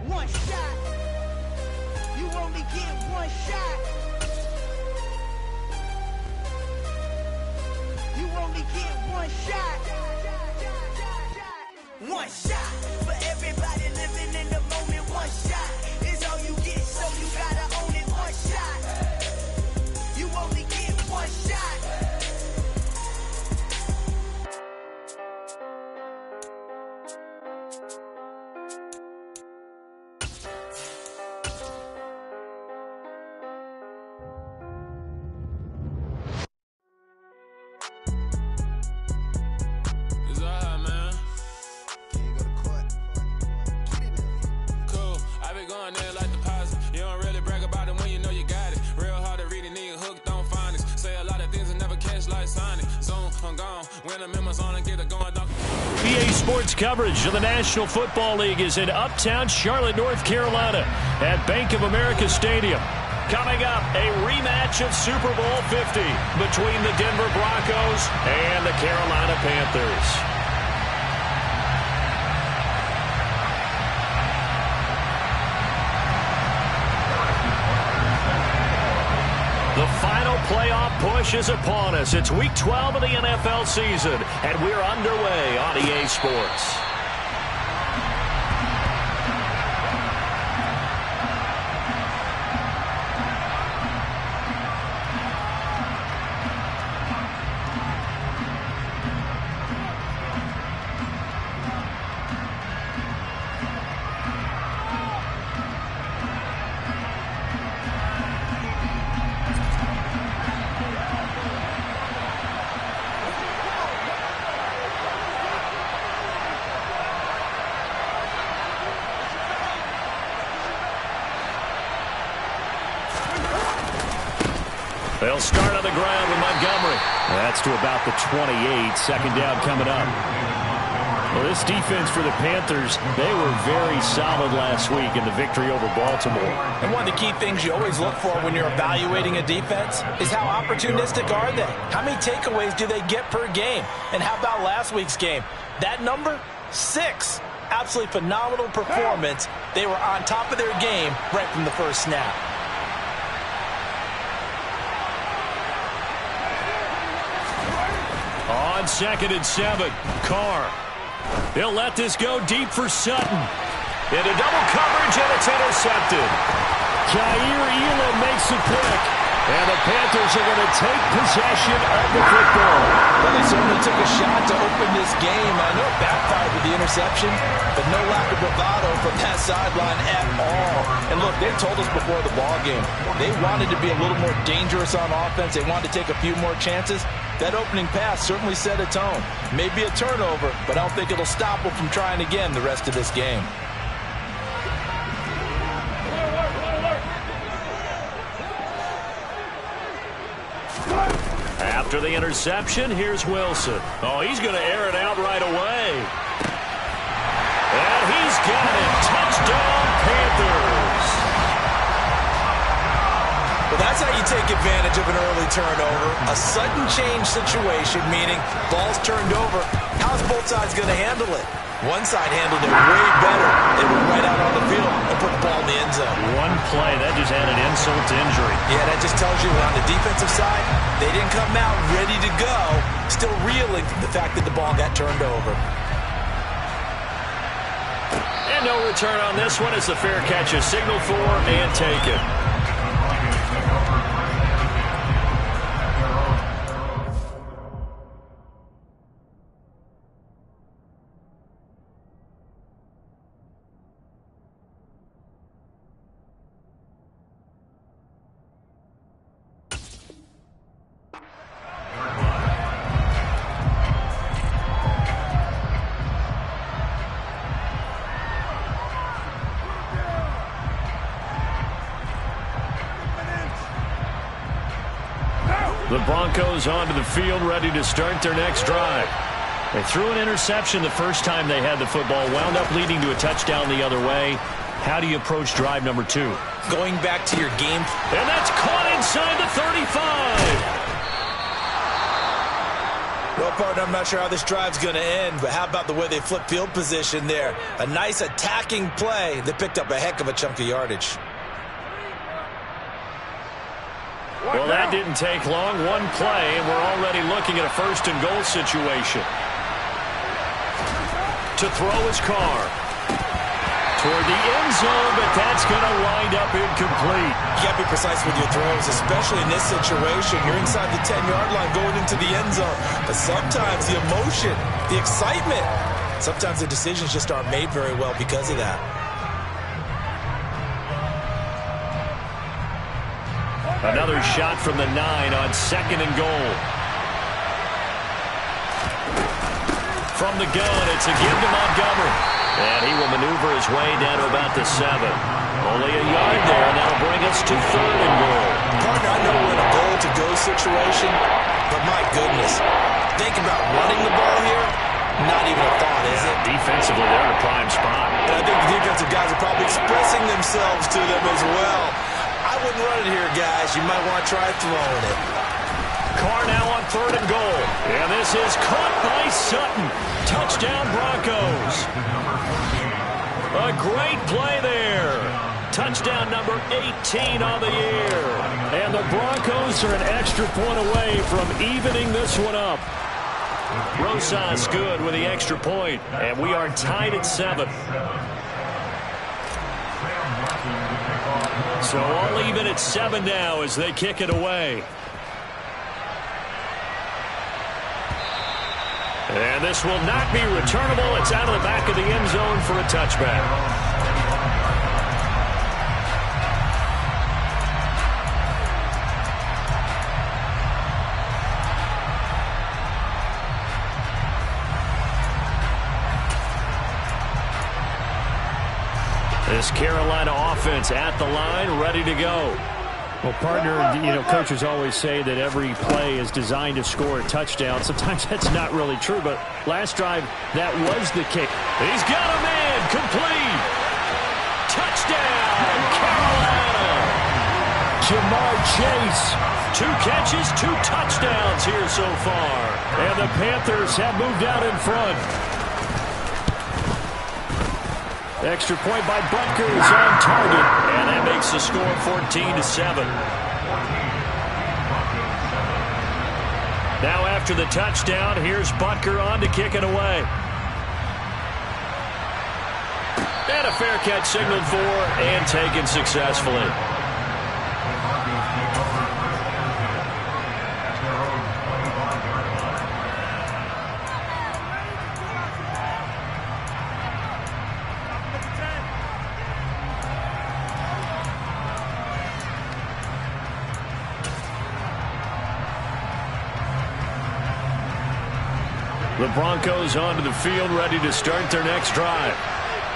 one shot. You only get one shot. You only get one shot. One shot for everybody living in the moment. One shot is all you get, so you gotta own it. One shot. You only get one shot. EA Sports coverage of the National Football League is in uptown Charlotte, North Carolina at Bank of America Stadium. Coming up, a rematch of Super Bowl 50 between the Denver Broncos and the Carolina Panthers. The final playoff push is upon us. It's Week 12 of the NFL season, and we're underway on EA Sports. They'll start on the ground with Montgomery. That's to about the 28. Second down coming up. Well, this defense for the Panthers, they were very solid last week in the victory over Baltimore. And one of the key things you always look for when you're evaluating a defense is how opportunistic are they? How many takeaways do they get per game? And how about last week's game? That number, 6. Absolutely phenomenal performance. They were on top of their game right from the first snap. On 2nd and 7, Carr. They'll let this go deep for Sutton. Into double coverage, and it's intercepted. Jair Elam makes the pick. And the Panthers are going to take possession of the football. Well, they certainly took a shot to open this game. I know it backfired with the interception, but no lack of bravado from that sideline at all. And look, they told us before the ball game, they wanted to be a little more dangerous on offense. They wanted to take a few more chances. That opening pass certainly set a tone. Maybe a turnover, but I don't think it'll stop them from trying again the rest of this game. After the interception, here's Wilson. Oh, he's going to air it out right away. And he's got it. Touchdown, Panthers. Well, that's how you take advantage of an early turnover. A sudden change situation, meaning ball's turned over. How's both sides going to handle it? One side handled it way better. They went right out on the field and put the ball in the end zone. One play, that just added insult to injury. Yeah, that just tells you on the defensive side, they didn't come out ready to go, still reeling from the fact that the ball got turned over. And no return on this one as the fair catch is signaled for and taken. The Broncos onto the field, ready to start their next drive. They threw an interception the first time they had the football, wound up leading to a touchdown the other way. How do you approach drive number 2? Going back to your game. And that's caught inside the 35. Well, partner, I'm not sure how this drive's going to end, but how about the way they flip field position there? A nice attacking play that picked up a heck of a chunk of yardage. Well, that didn't take long. One play, and we're already looking at a first-and-goal situation. To throw his car. Toward the end zone, but that's going to wind up incomplete. You got to be precise with your throws, especially in this situation. You're inside the 10-yard line going into the end zone. But sometimes the emotion, the excitement, sometimes the decisions just aren't made very well because of that. Another shot from the 9 on 2nd and goal. From the gun, it's a give to Montgomery. And he will maneuver his way down to about the 7. Only a yard there, and that'll bring us to 3rd and goal. Partner, I know we're in a goal-to-go situation, but my goodness, think about running the ball here. Not even a thought, is it? Defensively, they're in a prime spot. And I think the defensive guys are probably expressing themselves to them as well. I wouldn't run it here, guys. You might want to try throwing it. Carr now on 3rd and goal. And this is caught by Sutton. Touchdown, Broncos. A great play there. Touchdown number 18 on the year. And the Broncos are an extra point away from evening this one up. Rosas good with the extra point. And we are tied at 7. So all even at 7 now as they kick it away. And this will not be returnable. It's out of the back of the end zone for a touchback. This Carolina offense at the line, ready to go. Well, partner, coaches always say that every play is designed to score a touchdown. Sometimes that's not really true, but last drive, that was the case. He's got a man, complete. Touchdown, Carolina. Jamar Chase. 2 catches, 2 touchdowns here so far. And the Panthers have moved out in front. Extra point by Butker's on target. And that makes the score 14-7. Now after the touchdown, here's Butker on to kick it away. And a fair catch signaled for and taken successfully. The Broncos onto the field, ready to start their next drive.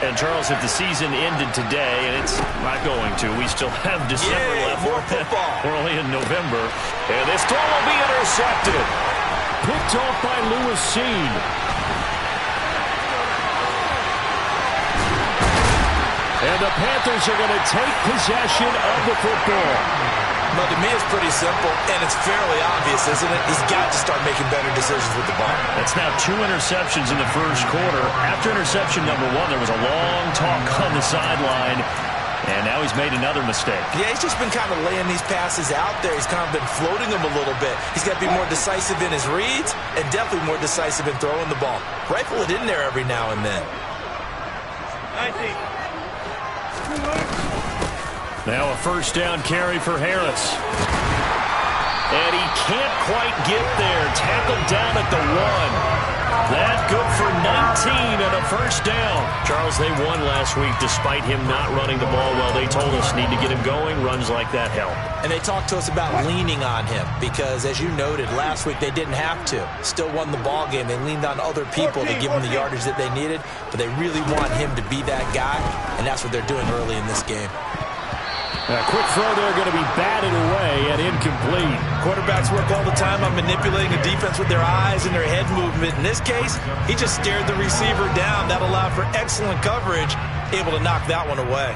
And, Charles, if the season ended today, and it's not going to, we still have December left. More football. We're only in November. And this throw will be intercepted. Picked off by Lewis Seen. And the Panthers are going to take possession of the football. But to me, it's pretty simple, and it's fairly obvious, isn't it? He's got to start making better decisions with the ball. That's now 2 interceptions in the first quarter. After interception number 1, there was a long talk on the sideline, and now he's made another mistake. Yeah, he's just been kind of laying these passes out there. He's kind of been floating them a little bit. He's got to be more decisive in his reads and definitely more decisive in throwing the ball. Rifle it in there every now and then. Now a first down carry for Harris. And he can't quite get there. Tackled down at the 1. That good for 19 and a first down. Charles, they won last week despite him not running the ball well. They told us need to get him going. Runs like that help. And they talked to us about leaning on him because, as you noted, last week they didn't have to. Still won the ball game. They leaned on other people to give them the yardage that they needed, but they really want him to be that guy, and that's what they're doing early in this game. A quick throw there going to be batted away and incomplete. Quarterbacks work all the time on manipulating the defense with their eyes and their head movement. In this case, he just stared the receiver down. That allowed for excellent coverage, able to knock that one away.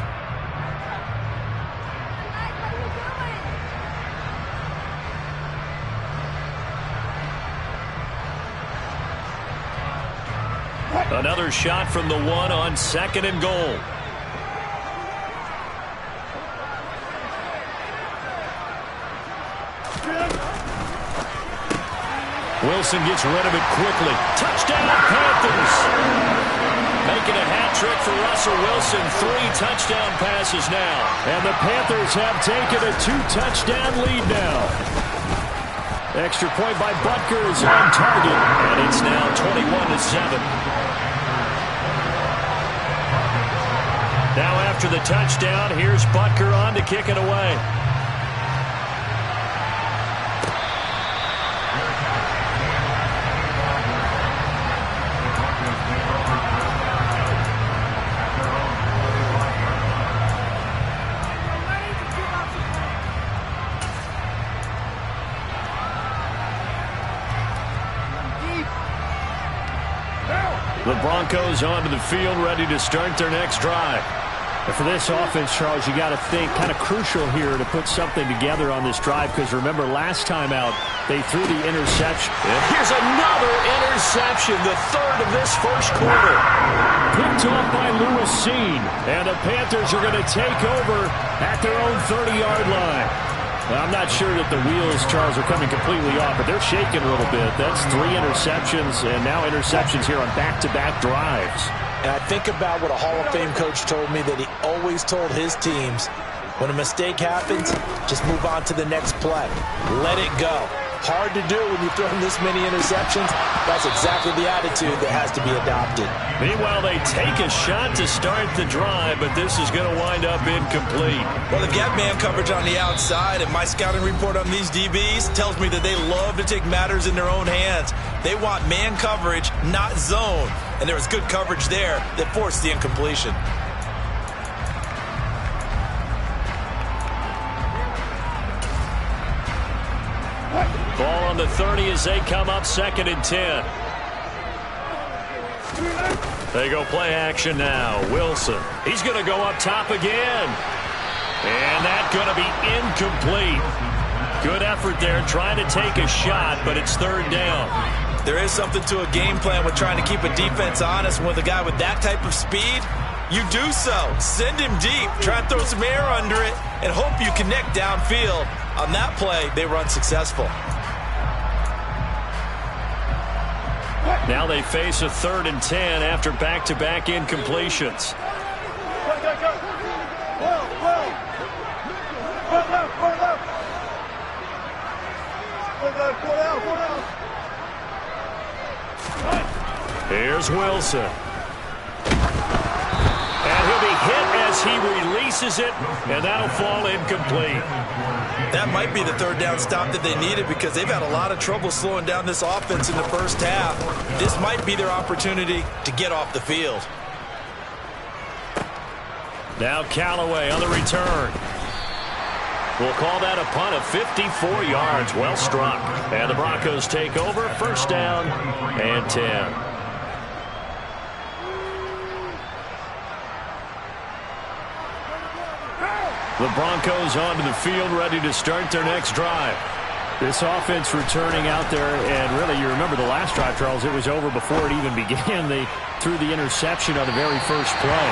Another shot from the 1 on 2nd and goal. Wilson gets rid of it quickly. Touchdown, Panthers! Making a hat trick for Russell Wilson. 3 touchdown passes now. And the Panthers have taken a 2-touchdown lead now. Extra point by Butker is on target. And it's now 21-7. Now after the touchdown, here's Butker on to kick it away. The Broncos onto the field, ready to start their next drive. And for this offense, Charles, you got to think kind of crucial here to put something together on this drive, because remember last time out they threw the interception. And here's another interception, the 3rd of this first quarter. Picked off by Lewis Seen, and the Panthers are going to take over at their own 30-yard line. Well, I'm not sure that the wheels, Charles, are coming completely off, but they're shaking a little bit. That's 3 interceptions, and now interceptions here on back-to-back drives. And I think about what a Hall of Fame coach told me, that he always told his teams, when a mistake happens, just move on to the next play. Let it go. Hard to do when you've thrown this many interceptions. That's exactly the attitude that has to be adopted. Meanwhile, they take a shot to start the drive, but this is going to wind up incomplete. Well, they've got man coverage on the outside, and my scouting report on these DBs tells me that they love to take matters in their own hands. They want man coverage, not zone. And there was good coverage there that forced the incompletion. Ball on the 30 as they come up 2nd and 10. They go play action now. Wilson. He's going to go up top again. And that's going to be incomplete. Good effort there trying to take a shot, but it's 3rd down. There is something to a game plan with trying to keep a defense honest. With a guy with that type of speed, you do so. Send him deep. Try and throw some air under it and hope you connect downfield. On that play, they were unsuccessful. Now they face a 3rd and 10 after back-to-back incompletions. Here's Wilson. And he'll be hit as he releases it, and that'll fall incomplete. That might be the 3rd down stop that they needed, because they've had a lot of trouble slowing down this offense in the first half. This might be their opportunity to get off the field. Now Callaway on the return. We'll call that a punt of 54 yards. Well struck. And the Broncos take over. 1st down and 10. The Broncos onto the field, ready to start their next drive. This offense returning out there, and really, you remember the last drive, Charles, it was over before it even began. They threw the interception on the very first play.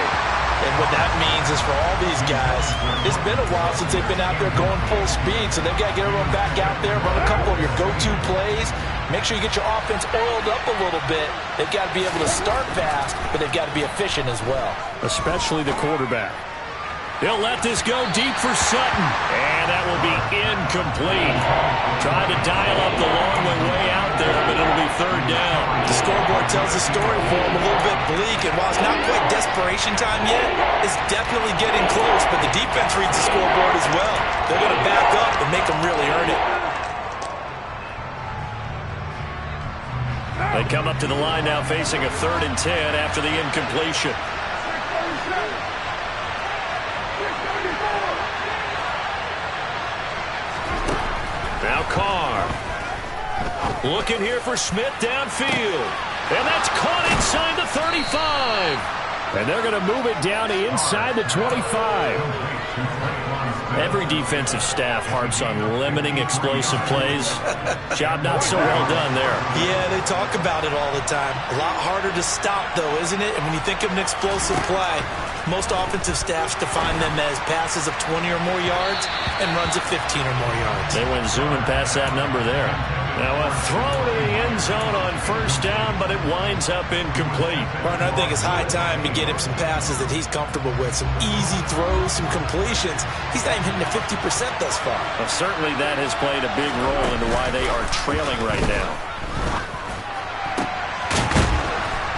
And what that means is for all these guys, it's been a while since they've been out there going full speed, so they've got to get everyone back out there, run a couple of your go-to plays, make sure you get your offense oiled up a little bit. They've got to be able to start fast, but they've got to be efficient as well. Especially the quarterback. They'll let this go deep for Sutton, and that will be incomplete. Trying to dial up the long way out there, but it'll be 3rd down. The scoreboard tells the story for them a little bit bleak, and while it's not quite desperation time yet, it's definitely getting close, but the defense reads the scoreboard as well. They're going to back up and make them really earn it. They come up to the line now facing a 3rd and 10 after the incompletion. Now Carr. Looking here for Smith downfield. And that's caught inside the 35. And they're going to move it down to inside the 25. Every defensive staff harps on limiting explosive plays. Job not so well done there. Yeah, they talk about it all the time. A lot harder to stop, though, isn't it? And when you think of an explosive play, most offensive staffs define them as passes of 20 or more yards and runs of 15 or more yards. They went zooming past that number there. Now a throw to the end zone on first down, but it winds up incomplete. Partner, I think it's high time to get him some passes that he's comfortable with. Some easy throws, some completions. He's not even hitting the 50% thus far. Well, certainly that has played a big role into why they are trailing right now.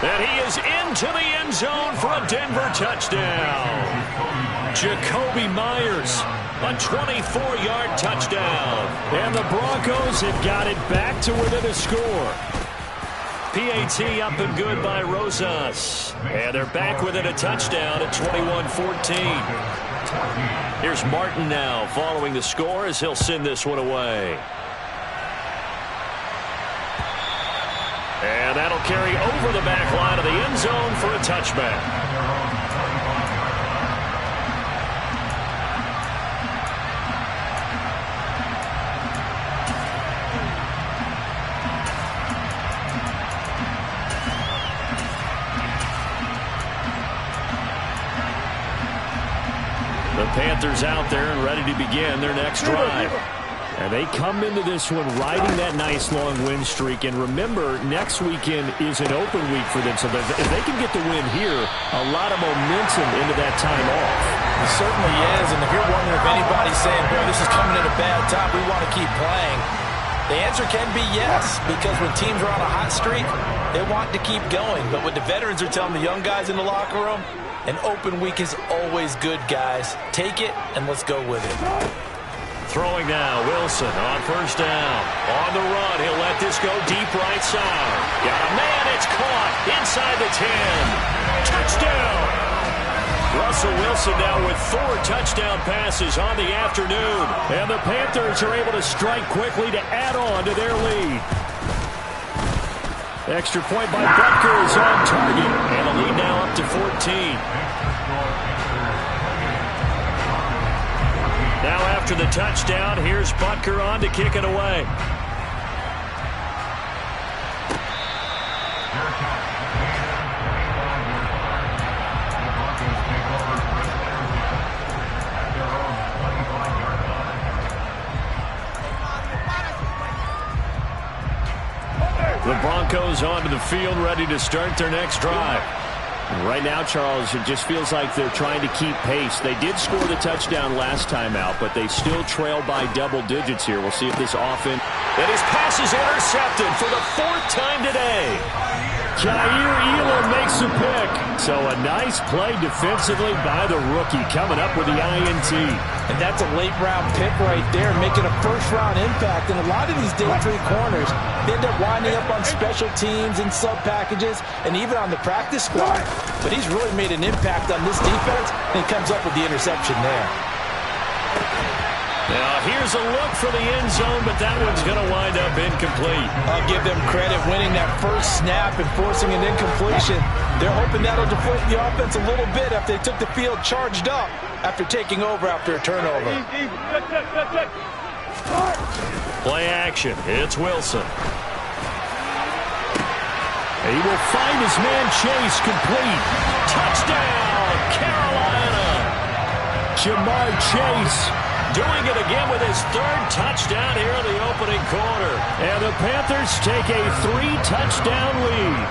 And he is into the end zone for a Denver touchdown. Jacoby Myers, a 24-yard touchdown. And the Broncos have got it back to within a score. PAT up and good by Rosas. And they're back within a touchdown at 21-14. Here's Martin now following the score as he'll send this one away. And that'll carry over the back line of the end zone for a touchback. The Panthers out there and ready to begin their next drive. And they come into this one riding that nice long win streak. And remember, next weekend is an open week for them. So if they can get the win here, a lot of momentum into that time off. It certainly is. And if you're wondering if anybody's saying, boy, this is coming at a bad time, we want to keep playing, the answer can be yes. Because when teams are on a hot streak, they want to keep going. But what the veterans are telling the young guys in the locker room, an open week is always good, guys. Take it, and let's go with it. Throwing now, Wilson on first down. On the run, he'll let this go deep right side. Got a man, it's caught inside the 10. Touchdown! Russell Wilson now with 4 touchdown passes on the afternoon. And the Panthers are able to strike quickly to add on to their lead. Extra point by Butker is on target. And the lead now up to 14. Now after the touchdown, here's Butker on to kick it away. The Broncos onto the field, ready to start their next drive. Right now, Charles, it just feels like they're trying to keep pace. They did score the touchdown last time out, but they still trail by double digits here. We'll see if this offense... And his pass is intercepted for the 4th time today. Jair Elam makes a pick. So a nice play defensively by the rookie, coming up with the INT. And that's a late-round pick right there, making a first-round impact. And a lot of these day 3 corners, they end up winding up on special teams and sub-packages and even on the practice squad. But he's really made an impact on this defense, and he comes up with the interception there. Now here's a look for the end zone, but that one's going to wind up incomplete. I'll give them credit winning that first snap and forcing an incompletion. They're hoping that'll deflate the offense a little bit after they took the field charged up after taking over after a turnover. Play action. It's Wilson. He will find his man Chase complete. Touchdown, Carolina. Jamar Chase doing it again with his 3rd touchdown here in the opening quarter. And the Panthers take a 3-touchdown lead.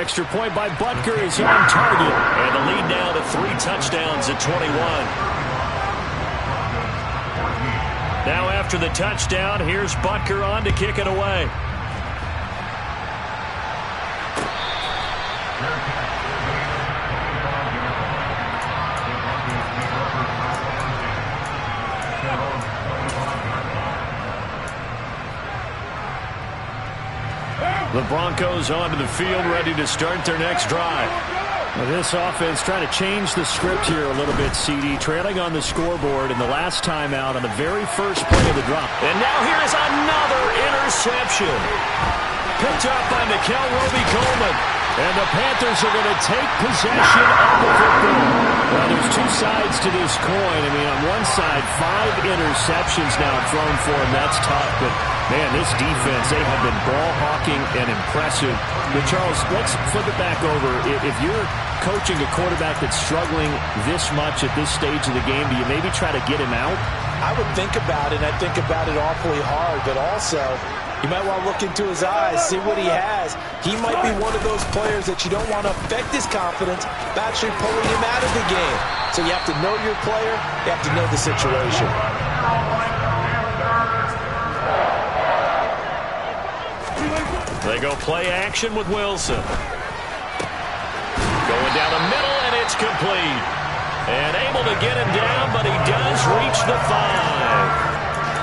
Extra point by Butker is on target. And the lead now to 3 touchdowns at 21. Now after the touchdown, here's Butker on to kick it away. The Broncos onto the field, ready to start their next drive. Well, this offense trying to change the script here a little bit, CD. Trailing on the scoreboard in the last timeout on the very first play of the drop. And now here's another interception. Picked up by Nikel Roby-Coleman. And the Panthers are going to take possession of the football. Well, there's two sides to this coin. I mean, on one side, 5 interceptions now thrown for him. That's tough. But, man, this defense, they have been ball-hawking and impressive. But, Charles, let's flip it back over. If you're coaching a quarterback that's struggling this much at this stage of the game, do you maybe try to get him out? I would think about it, and I think about it awfully hard. But also, you might want to look into his eyes, see what he has. He might be one of those players that you don't want to affect his confidence by actually pulling him out of the game. So you have to know your player. You have to know the situation. They go play action with Wilson. Going down the middle, and it's complete. And able to get him down, but he does reach the 5.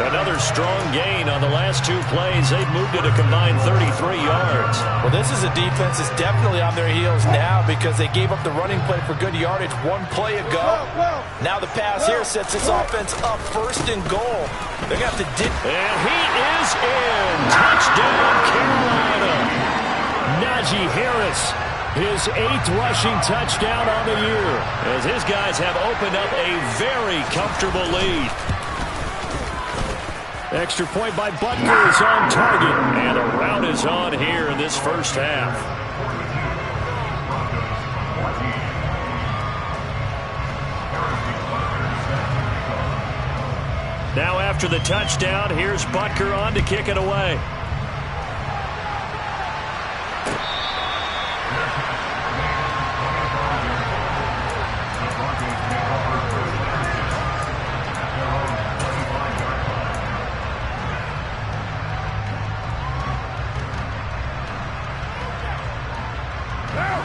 Another strong gain on the last 2 plays. They've moved it a combined 33 yards. Well, this is a defense that's definitely on their heels now because they gave up the running play for good yardage 1 play ago. Now the pass here sets this offense up 1st and goal. They're going to have to dip. And he is in. Touchdown, Carolina. Najee Harris, his 8th rushing touchdown on the year. As his guys have opened up a very comfortable lead. Extra point by Butker is on target. And a rout is on here in this first half. Now after the touchdown, here's Butker on to kick it away.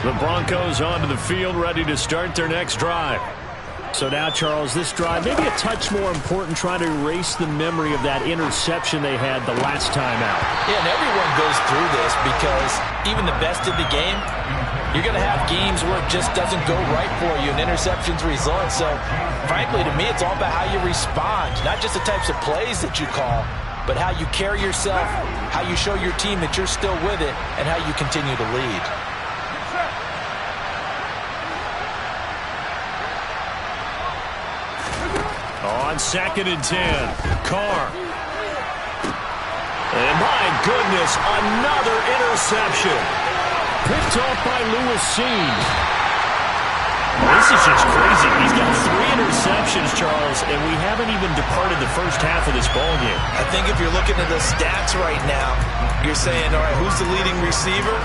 The Broncos onto the field, ready to start their next drive. So now, Charles, this drive, maybe a touch more important, trying to erase the memory of that interception they had the last time out. Yeah, and everyone goes through this because even the best of the game, you're going to have games where it just doesn't go right for you and interceptions result. So, frankly, to me, it's all about how you respond, not just the types of plays that you call, but how you carry yourself, how you show your team that you're still with it, and how you continue to lead. On 2nd and 10, Carr. And my goodness, another interception. Picked off by Lewis Seen. This is just crazy. He's got 3 interceptions, Charles, and we haven't even departed the first half of this ballgame. I think if you're looking at the stats right now, you're saying, all right, who's the leading receiver?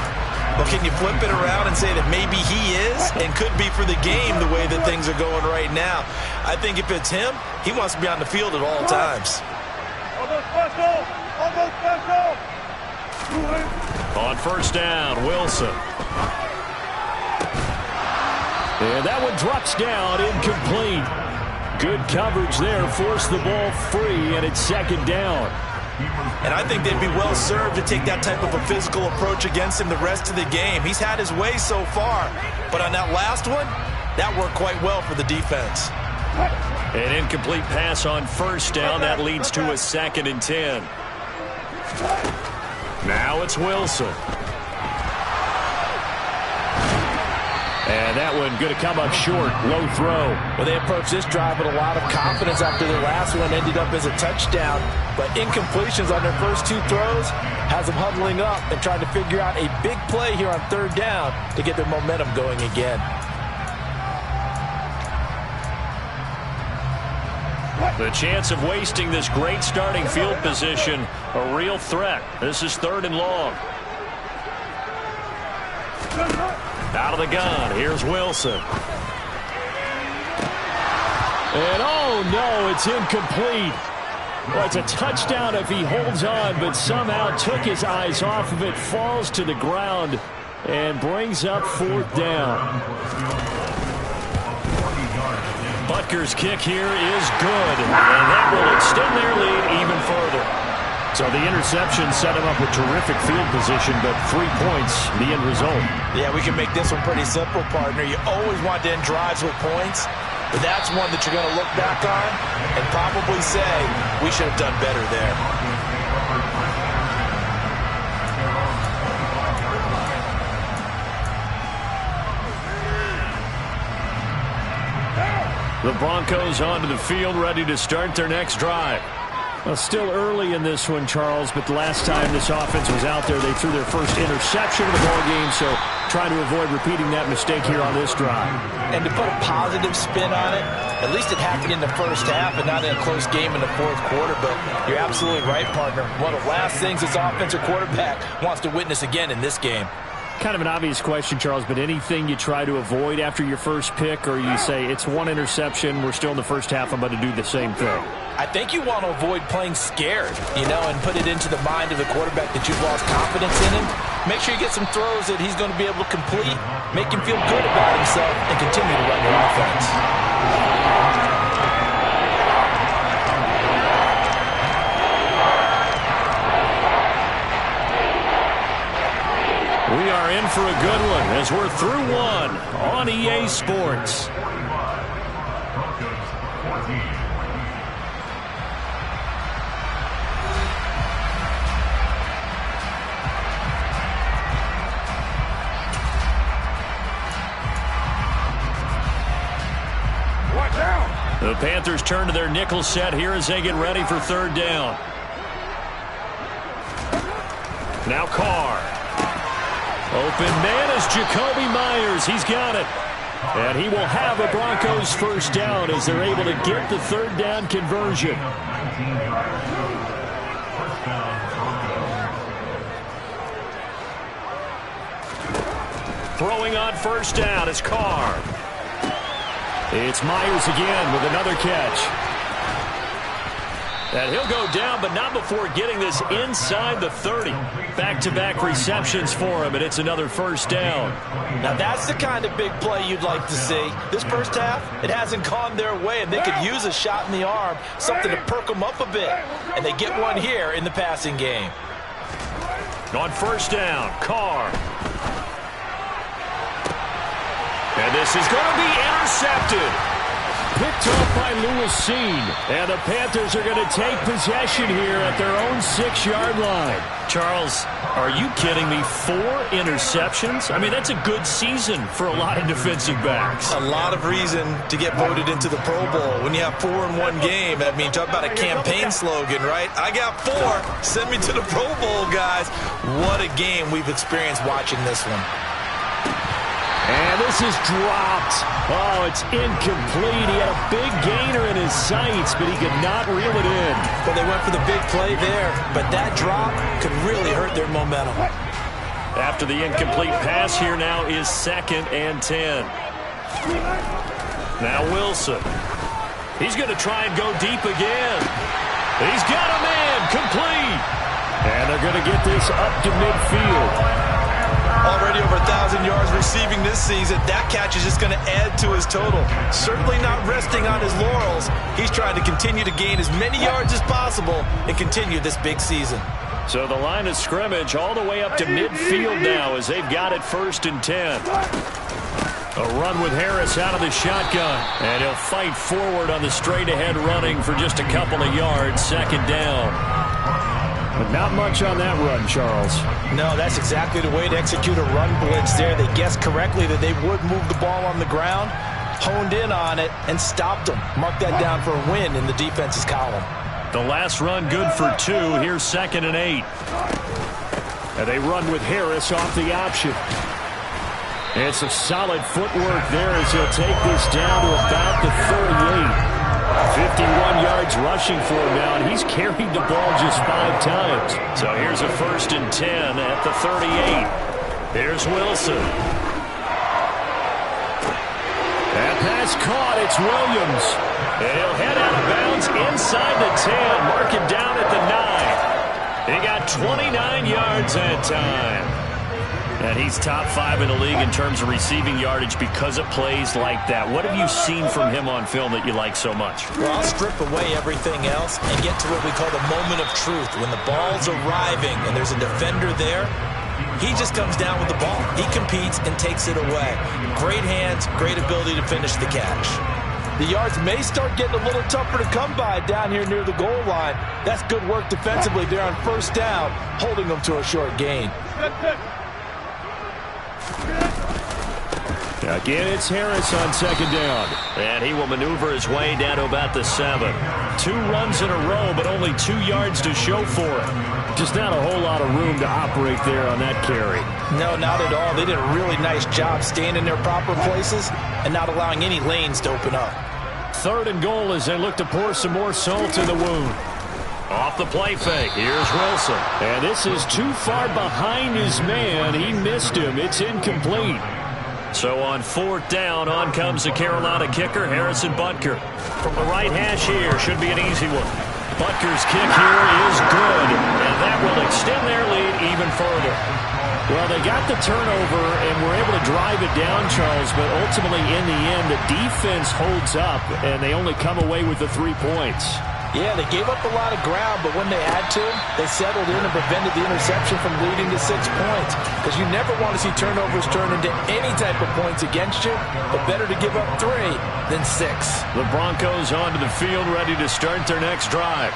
Well, can you flip it around and say that maybe he is and could be for the game the way that things are going right now? I think if it's him, he wants to be on the field at all times. On 1st down, Wilson. And that one drops down, incomplete. Good coverage there, forced the ball free, and it's 2nd down. And I think they'd be well served to take that type of a physical approach against him the rest of the game. He's had his way so far, but on that last one, that worked quite well for the defense. An incomplete pass on 1st down. That leads to a 2nd and 10. Now it's Wilson. And that one going to come up short. Low throw. Well, they approached this drive with a lot of confidence after their last one ended up as a touchdown. But incompletions on their first 2 throws has them huddling up and trying to figure out a big play here on 3rd down to get their momentum going again. The chance of wasting this great starting field position, a real threat. This is 3rd and long. Out of the gun, here's Wilson. And oh no, it's incomplete. Well, it's a touchdown if he holds on, but somehow took his eyes off of it, falls to the ground, and brings up 4th down. Butker's kick here is good, and that will extend their lead even further. So the interception set him up with terrific field position, but 3 points, the end result. Yeah, we can make this one pretty simple, partner. You always want to end drives with points, but that's one that you're going to look back on and probably say, we should have done better there. The Broncos onto the field, ready to start their next drive. Well, still early in this one, Charles, but the last time this offense was out there, they threw their first interception of the ball game, so trying to avoid repeating that mistake here on this drive. And to put a positive spin on it, at least it happened in the first half and not in a close game in the fourth quarter, but you're absolutely right, partner. One of the last things this offensive quarterback wants to witness again in this game. Kind of an obvious question, Charles, but anything you try to avoid after your first pick, or you say it's one interception, we're still in the first half, I'm going to do the same thing? I think you want to avoid playing scared, and put it into the mind of the quarterback that you've lost confidence in him. Make sure you get some throws that he's going to be able to complete, make him feel good about himself, and continue to run your offense. We are in for a good one as we're through one on EA Sports. The Panthers turn to their nickel set here as they get ready for third down. Now Carr. Open man is Jacoby Myers. He's got it. And he will have a Broncos first down as they're able to get the third down conversion. Throwing on first down is Carr. It's Myers again with another catch. And he'll go down, but not before getting this inside the 30. Back-to-back receptions for him, and it's another first down. Now, that's the kind of big play you'd like to see. This first half, it hasn't gone their way, and they could use a shot in the arm, something to perk them up a bit. And they get one here in the passing game. On first down, Carr. And this is going to be intercepted. Picked off by Lewis. And the Panthers are going to take possession here at their own 6-yard line. Charles, are you kidding me? 4 interceptions? I mean, that's a good season for a lot of defensive backs. A lot of reason to get voted into the Pro Bowl. When you have 4 in one game, I mean, talk about a campaign slogan, right? I got 4. Send me to the Pro Bowl, guys. What a game we've experienced watching this one. And this is dropped. Oh, it's incomplete. He had a big gainer in his sights, but he could not reel it in. Well, they went for the big play there, but that drop could really hurt their momentum. After the incomplete pass, here now is 2nd and 10. Now Wilson. He's going to try and go deep again. He's got a man complete. And they're going to get this up to midfield. Already over 1,000 yards receiving this season. That catch is just going to add to his total. Certainly not resting on his laurels. He's trying to continue to gain as many yards as possible and continue this big season. So the line of scrimmage all the way up to midfield now as they've got it 1st and 10. A run with Harris out of the shotgun. And he'll fight forward on the straight-ahead running for just a couple of yards. 2nd down. But not much on that run, Charles. No, that's exactly the way to execute a run blitz there. They guessed correctly that they would move the ball on the ground, honed in on it, and stopped them. Mark that down for a win in the defense's column. The last run good for 2. Here's 2nd and 8. And they run with Harris off the option. It's a solid footwork there as he'll take this down to about the 38. 51 yards rushing for him now, and he's carried the ball just 5 times. So here's a 1st and 10 at the 38. Here's Wilson. That pass caught. It's Williams. And he'll head out of bounds inside the 10. Mark him down at the 9. He got 29 yards that time. And he's top 5 in the league in terms of receiving yardage because of plays like that. What have you seen from him on film that you like so much? Well, I'll strip away everything else and get to what we call the moment of truth. When the ball's arriving and there's a defender there, he just comes down with the ball. He competes and takes it away. Great hands, great ability to finish the catch. The yards may start getting a little tougher to come by down here near the goal line. That's good work defensively there on first down, holding them to a short gain. Again, it's Harris on second down. And he will maneuver his way down to about the 7. 2 runs in a row, but only 2 yards to show for it. Just not a whole lot of room to operate there on that carry. No, not at all. They did a really nice job staying in their proper places and not allowing any lanes to open up. 3rd and goal as they look to pour some more salt in the wound. Off the play fake, here's Wilson. And this is too far behind his man. He missed him. It's incomplete. So on 4th down, on comes the Carolina kicker, Harrison Butker. From the right hash here, should be an easy one. Butker's kick here is good, and that will extend their lead even further. Well, they got the turnover and were able to drive it down, Charles, but ultimately in the end, the defense holds up, and they only come away with the 3 points. Yeah, they gave up a lot of ground, but when they had to, they settled in and prevented the interception from leading to 6 points. Because you never want to see turnovers turn into any type of points against you, but better to give up 3 than 6. The Broncos onto the field, ready to start their next drive.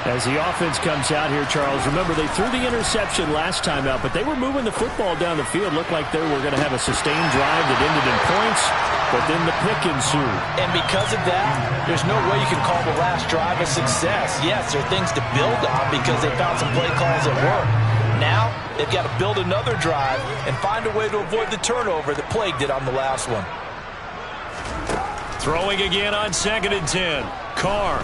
As the offense comes out here, Charles, remember they threw the interception last time out, but they were moving the football down the field. Looked like they were going to have a sustained drive that ended in points, but then the pick ensued. And because of that, there's no way you can call the last drive a success. Yes, there are things to build on because they found some play calls that work. Now, they've got to build another drive and find a way to avoid the turnover that plagued it on the last one. Throwing again on 2nd and 10. Carr.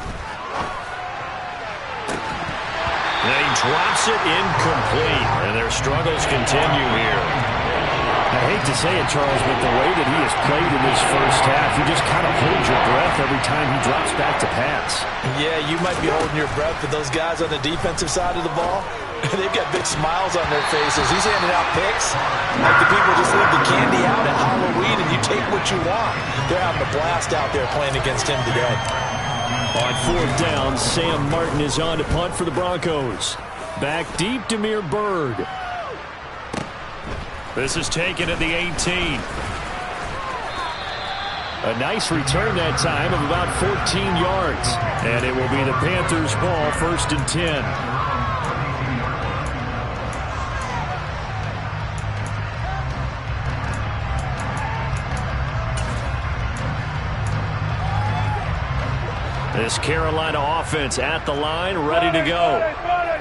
And he drops it incomplete, and their struggles continue here. I hate to say it, Charles, but the way that he has played in this first half, you just kind of hold your breath every time he drops back to pass. Yeah, you might be holding your breath, but those guys on the defensive side of the ball, they've got big smiles on their faces. He's handing out picks like the people just leave the candy out at Halloween and you take what you want. They're having a blast out there playing against him today. On 4th down, Sam Martin is on to punt for the Broncos. Back deep, Damiere Byrd. This is taken at the 18. A nice return that time of about 14 yards. And it will be the Panthers' ball, 1st and 10. This Carolina offense at the line, ready to go.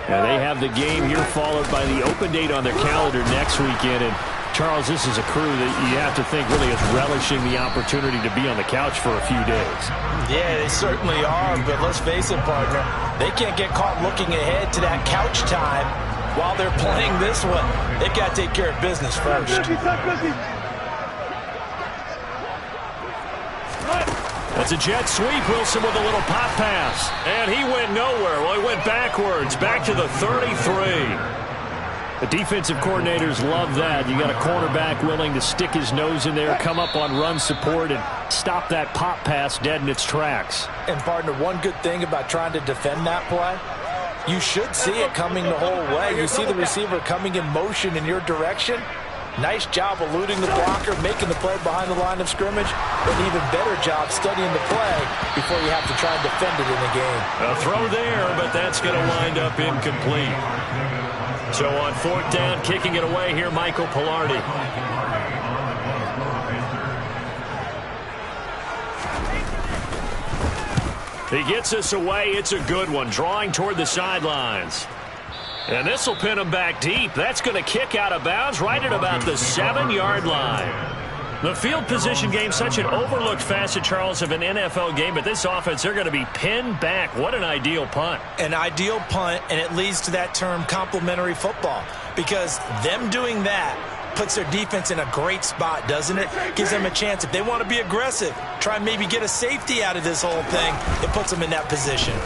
And they have the game here followed by the open date on their calendar next weekend. And, Charles, this is a crew that you have to think really is relishing the opportunity to be on the couch for a few days. Yeah, they certainly are, but let's face it, partner. They can't get caught looking ahead to that couch time while they're playing this one. They've got to take care of business first. That's a jet sweep. Wilson with a little pop pass. And he went nowhere. Well, he went backwards, back to the 33. The defensive coordinators love that. You got a cornerback willing to stick his nose in there, come up on run support, and stop that pop pass dead in its tracks. And, partner, one good thing about trying to defend that play, you should see it coming the whole way. You see the receiver coming in motion in your direction. Nice job eluding the blocker, making the play behind the line of scrimmage, but an even better job studying the play before you have to try and defend it in the game. A throw there, but that's going to wind up incomplete. So on 4th down, kicking it away here, Michael Pilardi. He gets us away. It's a good one, drawing toward the sidelines. And this will pin him back deep. That's going to kick out of bounds right at about the 7-yard line. The field position game, such an overlooked facet, Charles, of an NFL game. But this offense, they're going to be pinned back. What an ideal punt. An ideal punt, and it leads to that term complementary football. Because them doing that puts their defense in a great spot, doesn't it? Gives them a chance. If they want to be aggressive, try and maybe get a safety out of this whole thing, it puts them in that position.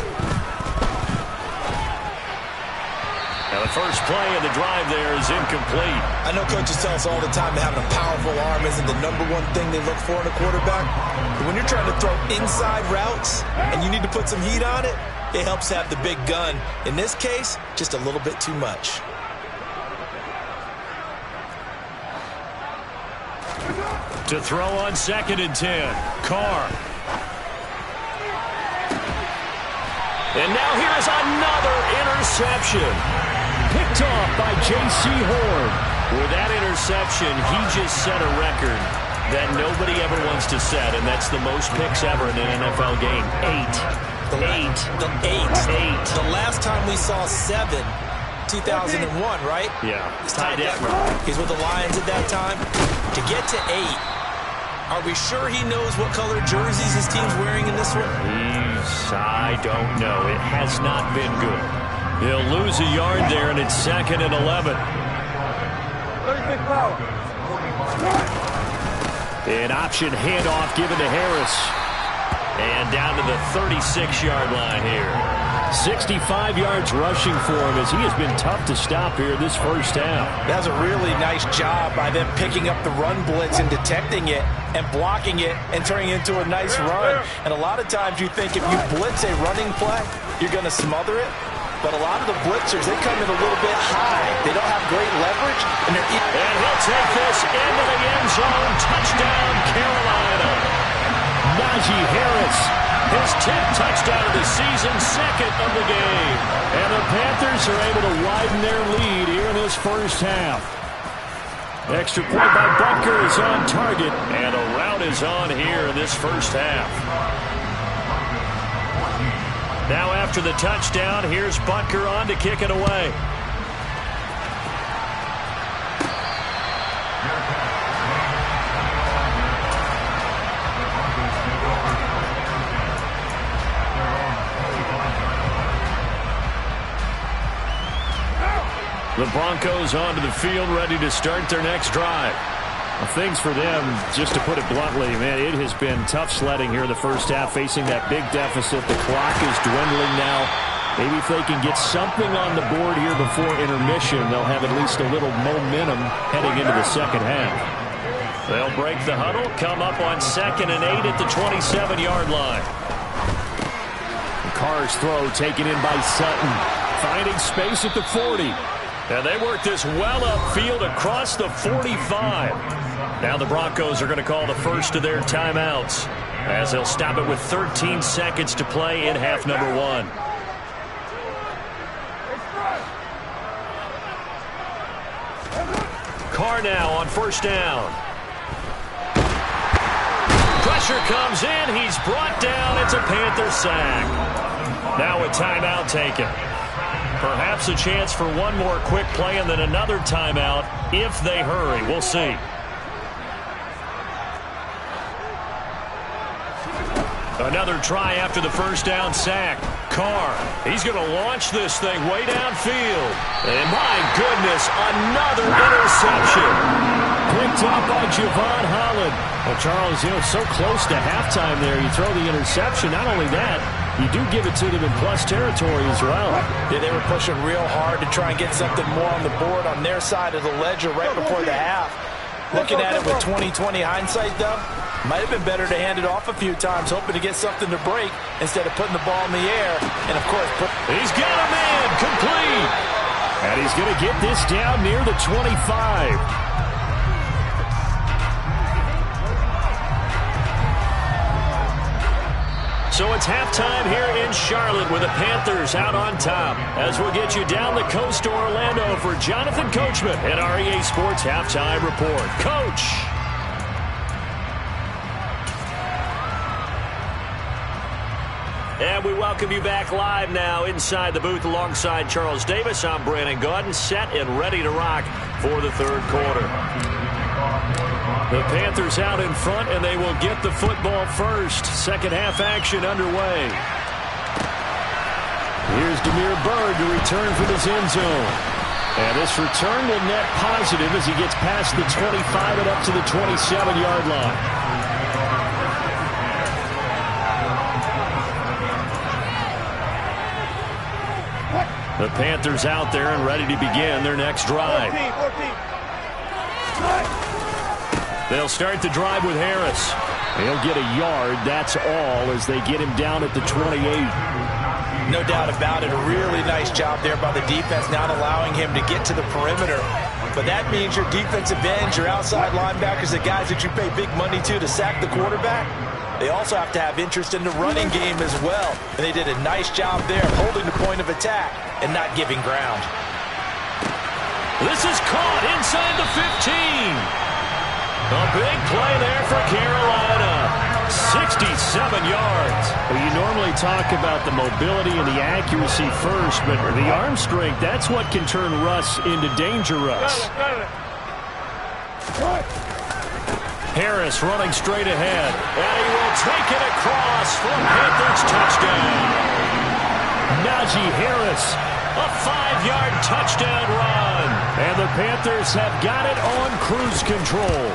Now the first play of the drive there is incomplete. I know coaches tell us all the time that having a powerful arm isn't the #1 thing they look for in a quarterback. But when you're trying to throw inside routes and you need to put some heat on it, it helps have the big gun. In this case, just a little bit too much. To throw on 2nd and 10. Carr. And now here's another interception. Picked off by J.C. Horn. With that interception, he just set a record that nobody ever wants to set, and that's the most picks ever in an NFL game. 8. The last time we saw 7, 2001, right? Yeah. He's tied up. He's with the Lions at that time. To get to 8, are we sure he knows what color jerseys his team's wearing in this one? I don't know. It has not been good. He'll lose a yard there, and it's 2nd and 11. An option handoff given to Harris. And down to the 36-yard line here. 65 yards rushing for him as he has been tough to stop here this first half. That's a really nice job by them picking up the run blitz and detecting it and blocking it and turning it into a nice run. And a lot of times you think if you blitz a running play, you're going to smother it. But a lot of the blitzers, they come in a little bit high. They don't have great leverage. And he'll take this into the end zone. Touchdown, Carolina. Najee Harris, his 10th touchdown of the season, 2nd of the game. And the Panthers are able to widen their lead here in this first half. Extra point by Butker is on target, and a route is on here in this first half. Now after the touchdown, here's Butker on to kick it away. The Broncos onto the field, ready to start their next drive. Well, things for them, just to put it bluntly, man, it has been tough sledding here in the first half, facing that big deficit. The clock is dwindling now. Maybe if they can get something on the board here before intermission, they'll have at least a little momentum heading into the second half. They'll break the huddle, come up on 2nd and 8 at the 27-yard line. Carr's throw taken in by Sutton, finding space at the 40. And they work this well upfield across the 45. Now the Broncos are going to call the first of their timeouts as they'll stop it with 13 seconds to play in half number 1. Carr now on first down. Pressure comes in. He's brought down. It's a Panther sack. Now a timeout taken. Perhaps a chance for one more quick play and then another timeout if they hurry. We'll see. Another try after the first down sack. Carr, he's going to launch this thing way downfield. And my goodness, another interception. Picked up by Javon Holland. Well, Charles, so close to halftime there. You throw the interception. Not only that, you do give it to them in plus territory as well. Yeah, they were pushing real hard to try and get something more on the board on their side of the ledger right before the half. Looking at it with 20/20 hindsight, though, might have been better to hand it off a few times, hoping to get something to break instead of putting the ball in the air. And, of course, he's got a man complete. And he's going to get this down near the 25. So it's halftime here in Charlotte with the Panthers out on top. As we'll get you down the coast to Orlando for Jonathan Coachman and our EA Sports Halftime Report. Coach. And we welcome you back live now inside the booth alongside Charles Davis. I'm Brandon Gaudin, set and ready to rock for the third quarter. The Panthers out in front, and they will get the football first. Second half action underway. Here's Damiere Byrd to return from his end zone. And this return will net positive as he gets past the 25 and up to the 27-yard line. The Panthers out there and ready to begin their next drive. They'll start the drive with Harris. He'll get a yard, that's all, as they get him down at the 28. No doubt about it. A really nice job there by the defense, not allowing him to get to the perimeter. But that means your defensive ends, your outside linebackers, the guys that you pay big money to sack the quarterback, they also have to have interest in the running game as well. And they did a nice job there holding the point of attack and not giving ground. This is caught inside the 15. A big play there for Carolina. 67 yards. Well, you normally talk about the mobility and the accuracy first, but the arm strength, that's what can turn Russ into danger Russ. Harris running straight ahead. And he will take it across for a Panthers touchdown. Najee Harris. A 5-yard touchdown run. And the Panthers have got it on cruise control.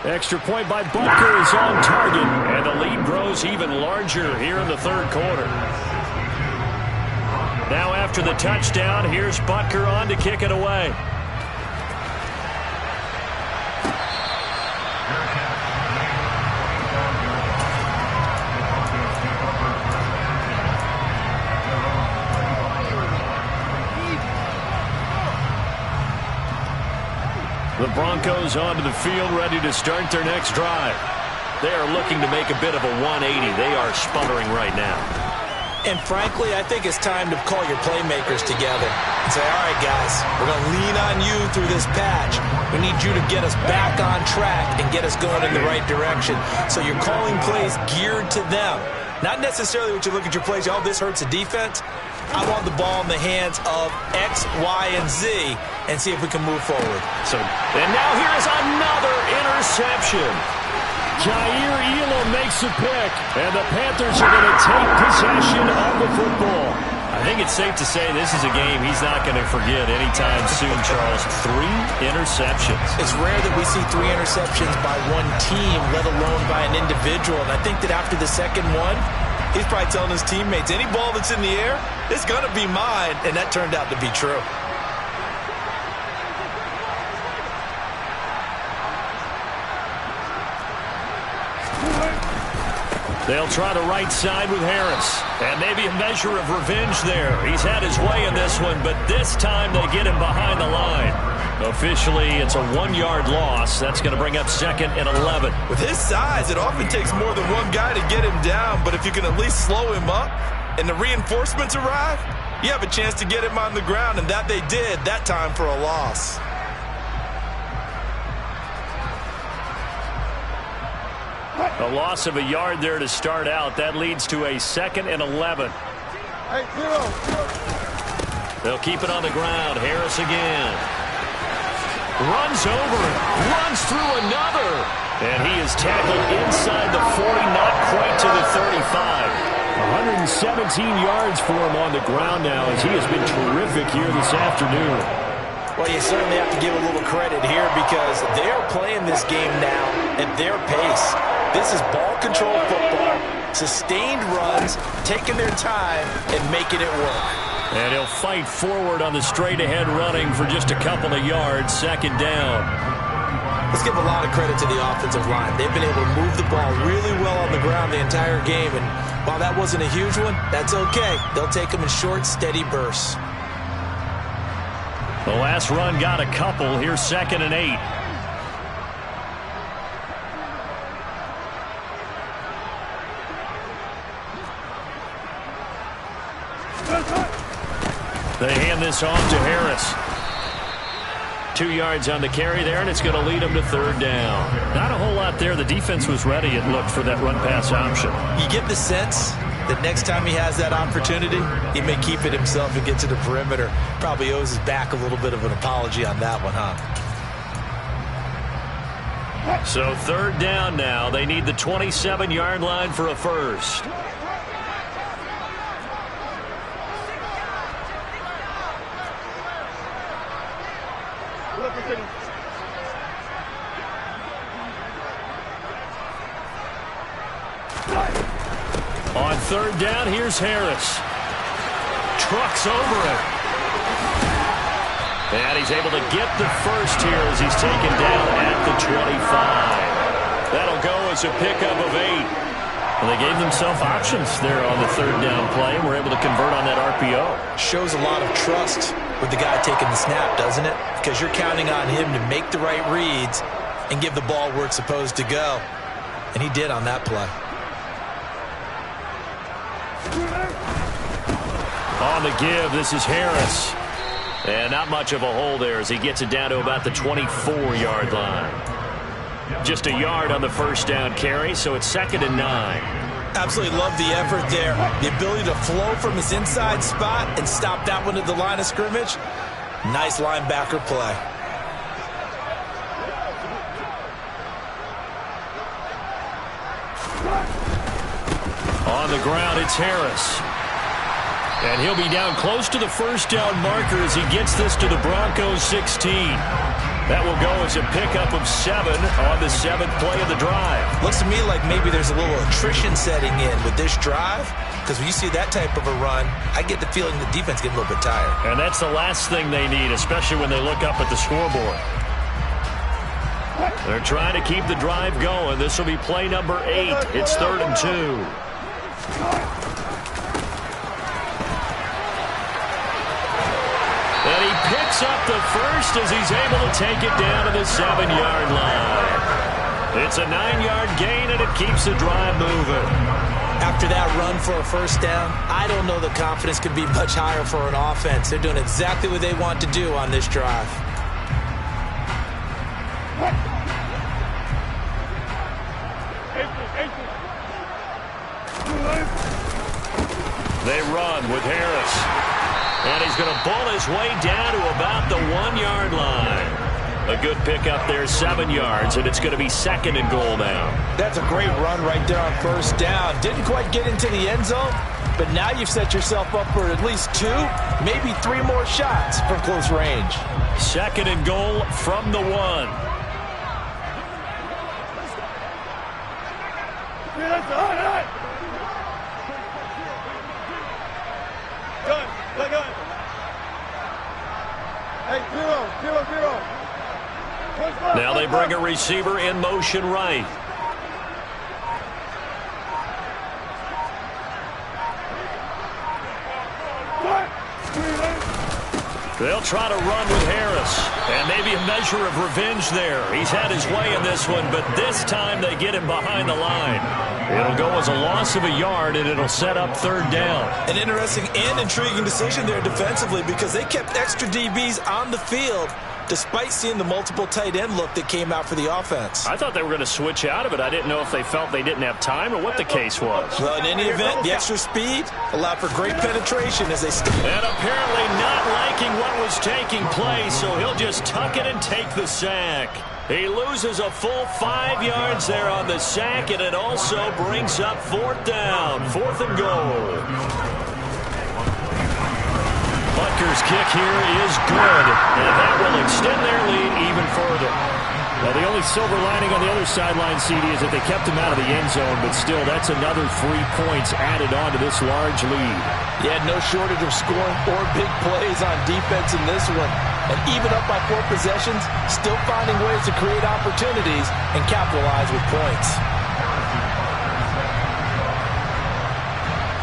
Extra point by Butker is on target. And the lead grows even larger here in the third quarter. Now after the touchdown, here's Butker on to kick it away. The Broncos onto the field, ready to start their next drive. They are looking to make a bit of a 180. They are sputtering right now. And frankly, I think it's time to call your playmakers together and say, all right, guys, we're going to lean on you through this patch. We need you to get us back on track and get us going in the right direction. So you're calling plays geared to them. Not necessarily what you look at your plays, oh, this hurts the defense. I want the ball in the hands of X, Y, and Z and see if we can move forward. And now here is another interception. Jair Elam makes a pick, and the Panthers are going to take possession of the football. I think it's safe to say this is a game he's not going to forget anytime soon, Charles. 3 interceptions. It's rare that we see 3 interceptions by one team, let alone by an individual. And I think that after the second one, he's probably telling his teammates, any ball that's in the air, it's going to be mine. And that turned out to be true. They'll try the right side with Harris. And maybe a measure of revenge there. He's had his way in this one, but this time they get him behind the line. Officially, it's a 1-yard loss. That's going to bring up 2nd and 11. With his size, it often takes more than one guy to get him down. But if you can at least slow him up and the reinforcements arrive, you have a chance to get him on the ground. And that they did that time for a loss. A loss of a yard there to start out. That leads to a 2nd and 11. They'll keep it on the ground. Harris again. Runs over. Runs through another. And he is tackled inside the 40, not quite to the 35. 117 yards for him on the ground now, as he has been terrific here this afternoon. Well, you certainly have to give a little credit here because they're playing this game now at their pace. This is ball control football, sustained runs, taking their time and making it work. And he'll fight forward on the straight-ahead running for just a couple of yards, 2nd down. Let's give a lot of credit to the offensive line. They've been able to move the ball really well on the ground the entire game. And while that wasn't a huge one, that's okay. They'll take them in short, steady bursts. The last run got a couple. Here's 2nd and 8. They hand this off to Harris. 2 yards on the carry there, and it's going to lead them to 3rd down. Not a whole lot there. The defense was ready, it looked, for that run-pass option. You get the sense that next time he has that opportunity, he may keep it himself and get to the perimeter. Probably owes his back a little bit of an apology on that one, huh? So 3rd down now. They need the 27-yard line for a first. On 3rd down, here's Harris. trucks over it. And he's able to get the first here as he's taken down at the 25. That'll go as a pickup of 8. And they gave themselves options there on the third down play and were able to convert on that RPO. Shows a lot of trust with the guy taking the snap, doesn't it? Because you're counting on him to make the right reads and give the ball where it's supposed to go. And he did on that play. On the give, this is Harris. And not much of a hole there as he gets it down to about the 24-yard line. Just a yard on the first down carry, so it's 2nd and 9. Absolutely love the effort there. The ability to flow from his inside spot and stop that one at the line of scrimmage. Nice linebacker play. On the ground, it's Harris. And he'll be down close to the first down marker as he gets this to the Broncos 16. That will go as a pickup of 7 on the 7th play of the drive. Looks to me like maybe there's a little attrition setting in with this drive, because when you see that type of a run, I get the feeling the defense getting a little bit tired. And that's the last thing they need, especially when they look up at the scoreboard. They're trying to keep the drive going. This will be play number 8. It's 3rd and 2. And he picks up the first as he's able to take it down to the 7-yard line. It's a 9-yard gain, and it keeps the drive moving. After that run for a first down, I don't know the confidence could be much higher for an offense. They're doing exactly what they want to do on this drive. They run with Harris. And he's going to bull his way down to about the 1-yard line. A good pickup there, 7 yards, and it's going to be 2nd and goal now. That's a great run right there on first down. Didn't quite get into the end zone, but now you've set yourself up for at least 2, maybe 3 more shots from close range. 2nd and goal from the 1. Now they bring a receiver in motion right. They'll try to run with Harris. And maybe a measure of revenge there. He's had his way in this one, but this time they get him behind the line. It'll go as a loss of a yard, and it'll set up 3rd down. An interesting and intriguing decision there defensively, because they kept extra DBs on the field despite seeing the multiple tight end look that came out for the offense. I thought they were going to switch out of it. I didn't know if they felt they didn't have time or what the case was. Well, in any event, the extra speed allowed for great penetration as they and apparently not liking what was taking place, so he'll just tuck it and take the sack. He loses a full 5 yards there on the sack, and it also brings up 4th down, 4th and goal. Butker's kick here is good, and that will extend their lead even further. Well, the only silver lining on the other sideline, CD, is that they kept him out of the end zone, but still, that's another 3 points added on to this large lead. Yeah, no shortage of scoring or big plays on defense in this one. And even up by 4 possessions, still finding ways to create opportunities and capitalize with points.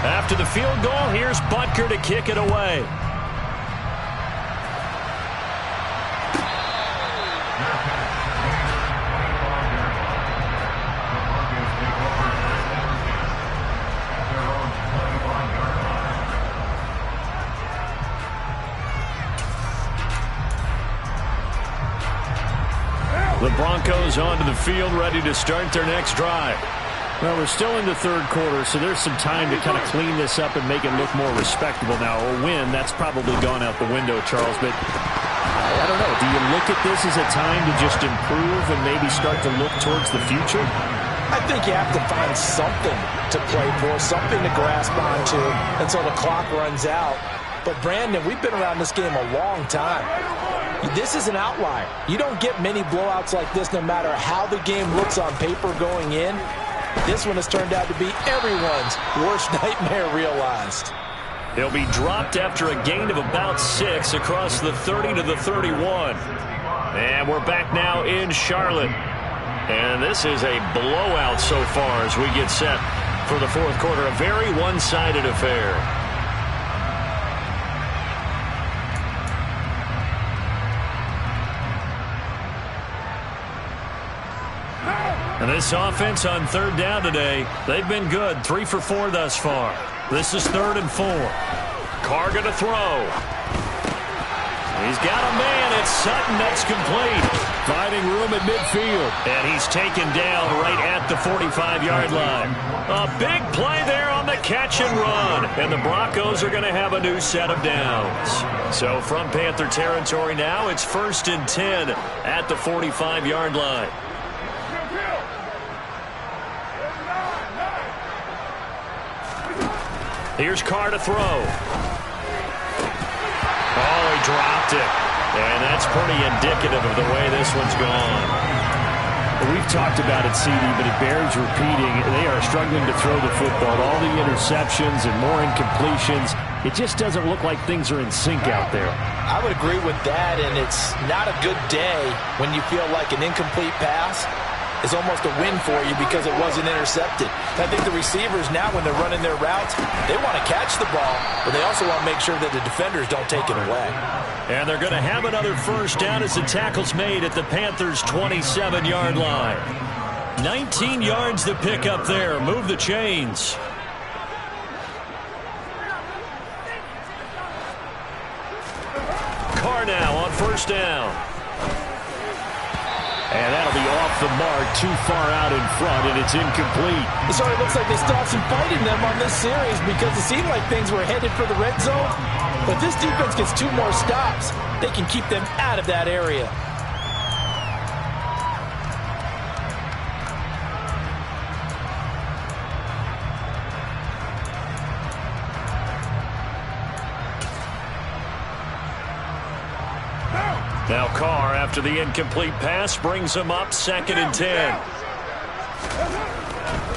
After the field goal, here's Butker to kick it away. The Broncos onto the field, ready to start their next drive. Well, we're still in the 3rd quarter, so there's some time to kind of clean this up and make it look more respectable now. A win, that's probably gone out the window, Charles, but I don't know. Do you look at this as a time to just improve and maybe start to look towards the future? I think you have to find something to play for, something to grasp onto until the clock runs out. But, Brandon, we've been around this game a long time. This is an outlier. You don't get many blowouts like this no matter how the game looks on paper going in. This one has turned out to be everyone's worst nightmare realized. He'll be dropped after a gain of about 6 across the 30 to the 31. And we're back now in Charlotte. And this is a blowout so far as we get set for the fourth quarter. A very one-sided affair. And this offense on third down today, they've been good. 3 for 4 thus far. This is 3rd and 4. Carr going to throw. He's got a man. It's Sutton. That's complete. Finding room at midfield. And he's taken down right at the 45-yard line. A big play there on the catch and run. And the Broncos are going to have a new set of downs. So from Panther territory now, it's 1st and 10 at the 45-yard line. Here's Carr to throw. Oh, he dropped it. And that's pretty indicative of the way this one's gone. We've talked about it, CD, but it bears repeating. They are struggling to throw the football. All the interceptions and more incompletions. It just doesn't look like things are in sync out there. I would agree with that, and it's not a good day when you feel like an incomplete pass is almost a win for you because it wasn't intercepted. I think the receivers now, when they're running their routes, they want to catch the ball, but they also want to make sure that the defenders don't take it away. And they're going to have another first down as the tackle's made at the Panthers' 27-yard line. 19 yards to pick up there. Move the chains. Carr now on first down. And that'll be off the mark, too far out in front, and it's incomplete. So it looks like they still have some fight in them on this series because it seemed like things were headed for the red zone. But this defense gets 2 more stops. They can keep them out of that area. Now Carr, after the incomplete pass, brings him up 2nd and 10.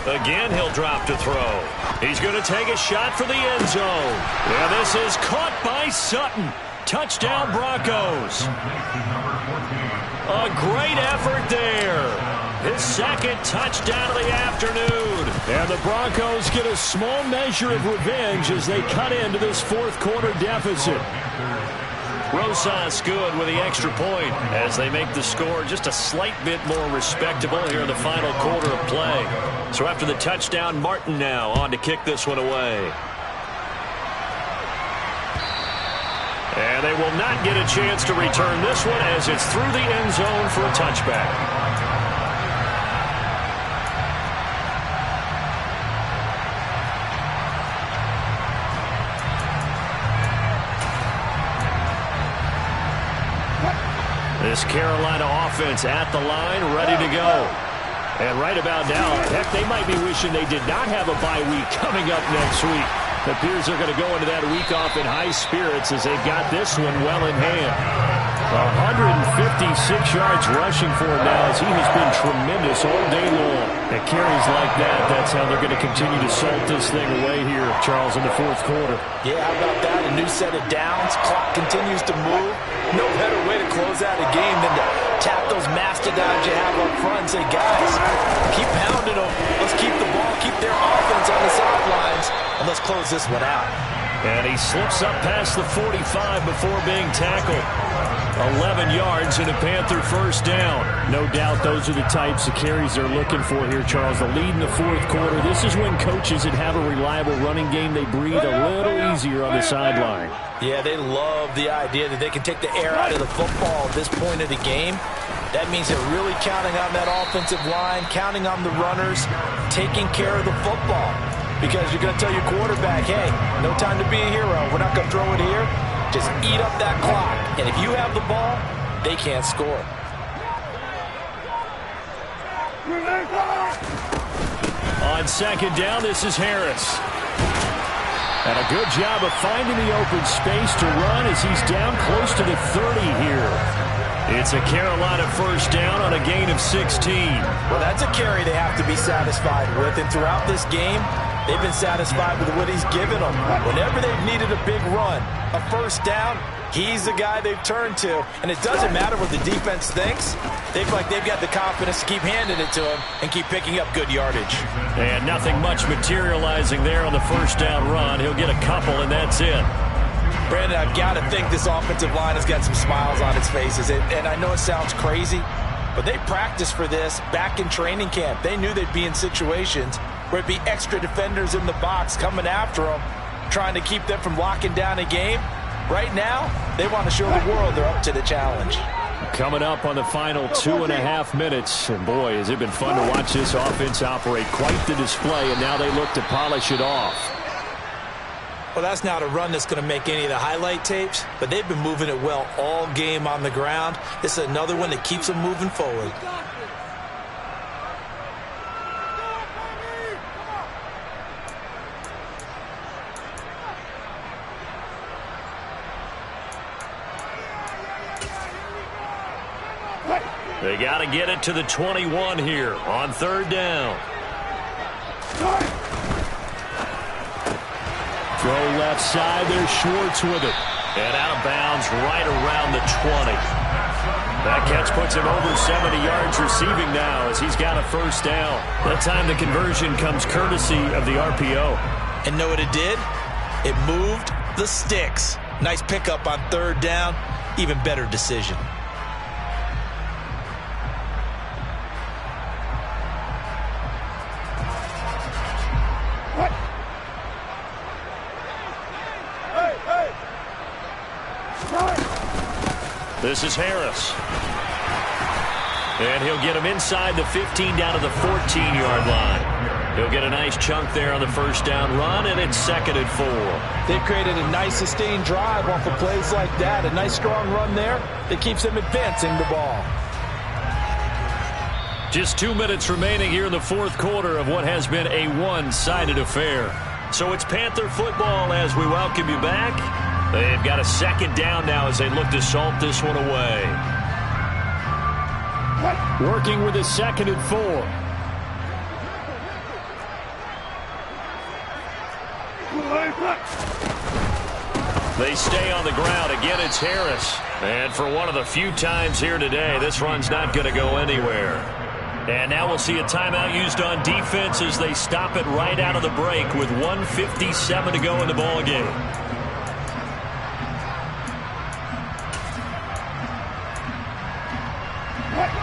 Again, he'll drop to throw. He's going to take a shot for the end zone. And this is caught by Sutton. Touchdown, Broncos. A great effort there. His 2nd touchdown of the afternoon. And the Broncos get a small measure of revenge as they cut into this fourth quarter deficit. Rosas good with the extra point as they make the score just a slight bit more respectable here in the final quarter of play. So after the touchdown, Martin now on to kick this one away. And they will not get a chance to return this one as it's through the end zone for a touchback. This Carolina offense at the line, ready to go. And right about now, heck, they might be wishing they did not have a bye week coming up next week. It appears they're going to go into that week off in high spirits as they've got this one well in hand. 156 yards rushing for him now as he has been tremendous all day long. At carries like that, that's how they're going to continue to salt this thing away here, Charles, in the fourth quarter. Yeah, how about that? A new set of downs. Clock continues to move. No better way to close out a game than to tap those mastodons you have up front and say, guys, keep pounding them. Let's keep the ball, keep their offense on the sidelines, and let's close this one out. And he slips up past the 45 before being tackled. 11 yards and a Panther first down. No doubt those are the types of carries they're looking for here, Charles. The lead in the fourth quarter. This is when coaches that have a reliable running game, they breathe a little easier on the sideline. Yeah, they love the idea that they can take the air out of the football at this point of the game. That means they're really counting on that offensive line, counting on the runners, taking care of the football. Because you're going to tell your quarterback, hey, no time to be a hero. We're not going to throw it here. Just eat up that clock. And if you have the ball, they can't score. On second down, this is Harris. And a good job of finding the open space to run as he's down close to the 30 here. It's a Carolina first down on a gain of 16. Well, that's a carry they have to be satisfied with. And throughout this game, They've been satisfied with what he's given them. Whenever they've needed a big run, a first down, he's the guy they've turned to. And it doesn't matter what the defense thinks. They feel like they've got the confidence to keep handing it to him and keep picking up good yardage. And nothing much materializing there on the first down run. He'll get a couple, and that's it. Brandon, I've got to think this offensive line has got some smiles on its faces. And I know it sounds crazy, but they practiced for this back in training camp. They knew they'd be in situations where it'd be extra defenders in the box coming after them, trying to keep them from locking down a game. Right now, they want to show the world they're up to the challenge. Coming up on the final 2.5 minutes. And boy, has it been fun to watch this offense operate. Quite the display, and now they look to polish it off. Well, that's not a run that's going to make any of the highlight tapes, but they've been moving it well all game on the ground. This is another one that keeps them moving forward. They got to get it to the 21 here on third down. Throw left side. There's Schwartz with it. And out of bounds right around the 20. That catch puts him over 70 yards receiving now as he's got a first down. That time the conversion comes courtesy of the RPO. And know what it did? It moved the sticks. Nice pickup on third down. Even better decision. This is Harris. And he'll get him inside the 15 down to the 14-yard line. He'll get a nice chunk there on the first down run, and it's 2nd and 4. They've created a nice sustained drive off of plays like that. A nice strong run there that keeps them advancing the ball. Just 2 minutes remaining here in the fourth quarter of what has been a one-sided affair. So it's Panther football as we welcome you back. They've got a second down now as they look to salt this one away. Working with a 2nd and 4. They stay on the ground. Again, it's Harris. And for one of the few times here today, this run's not going to go anywhere. And now we'll see a timeout used on defense as they stop it right out of the break with 1:57 to go in the ballgame.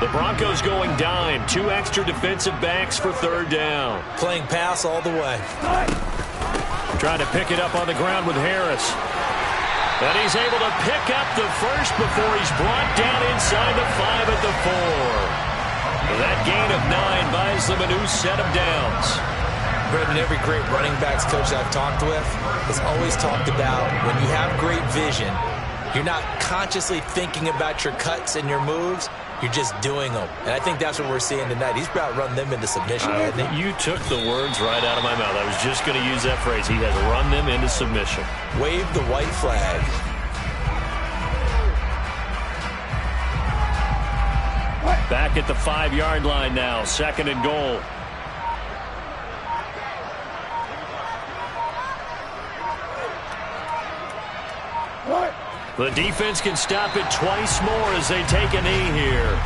The Broncos going dime. 2 extra defensive backs for third down. Playing pass all the way. Trying to pick it up on the ground with Harris. And he's able to pick up the first before he's brought down inside the 5 at the 4. That gain of 9 buys them a new set of downs. Brendan, every great running backs coach I've talked with has always talked about when you have great vision, you're not consciously thinking about your cuts and your moves. You're just doing them. And I think that's what we're seeing tonight. He's about run them into submission, hasn't he? You took the words right out of my mouth. I was just going to use that phrase. He has run them into submission. Wave the white flag. Back at the 5-yard line now. 2nd and goal. The defense can stop it twice more as they take a knee here.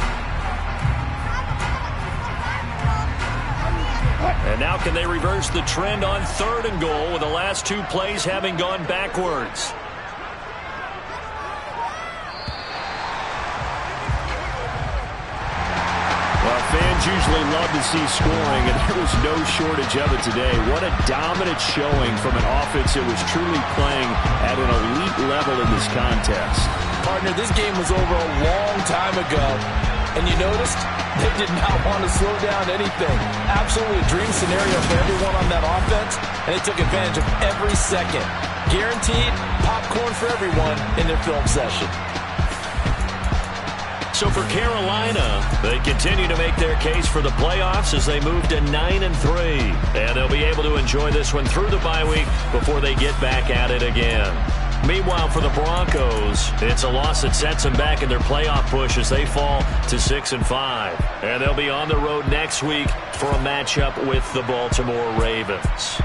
And now can they reverse the trend on 3rd and goal with the last 2 plays having gone backwards? Fans usually love to see scoring, and there was no shortage of it today. What a dominant showing from an offense that was truly playing at an elite level in this contest. Partner, this game was over a long time ago, and you noticed they did not want to slow down anything. Absolutely a dream scenario for everyone on that offense, and they took advantage of every second. Guaranteed popcorn for everyone in their film session. So for Carolina, they continue to make their case for the playoffs as they move to 9-3. And they'll be able to enjoy this one through the bye week before they get back at it again. Meanwhile, for the Broncos, it's a loss that sets them back in their playoff push as they fall to 6-5. And they'll be on the road next week for a matchup with the Baltimore Ravens.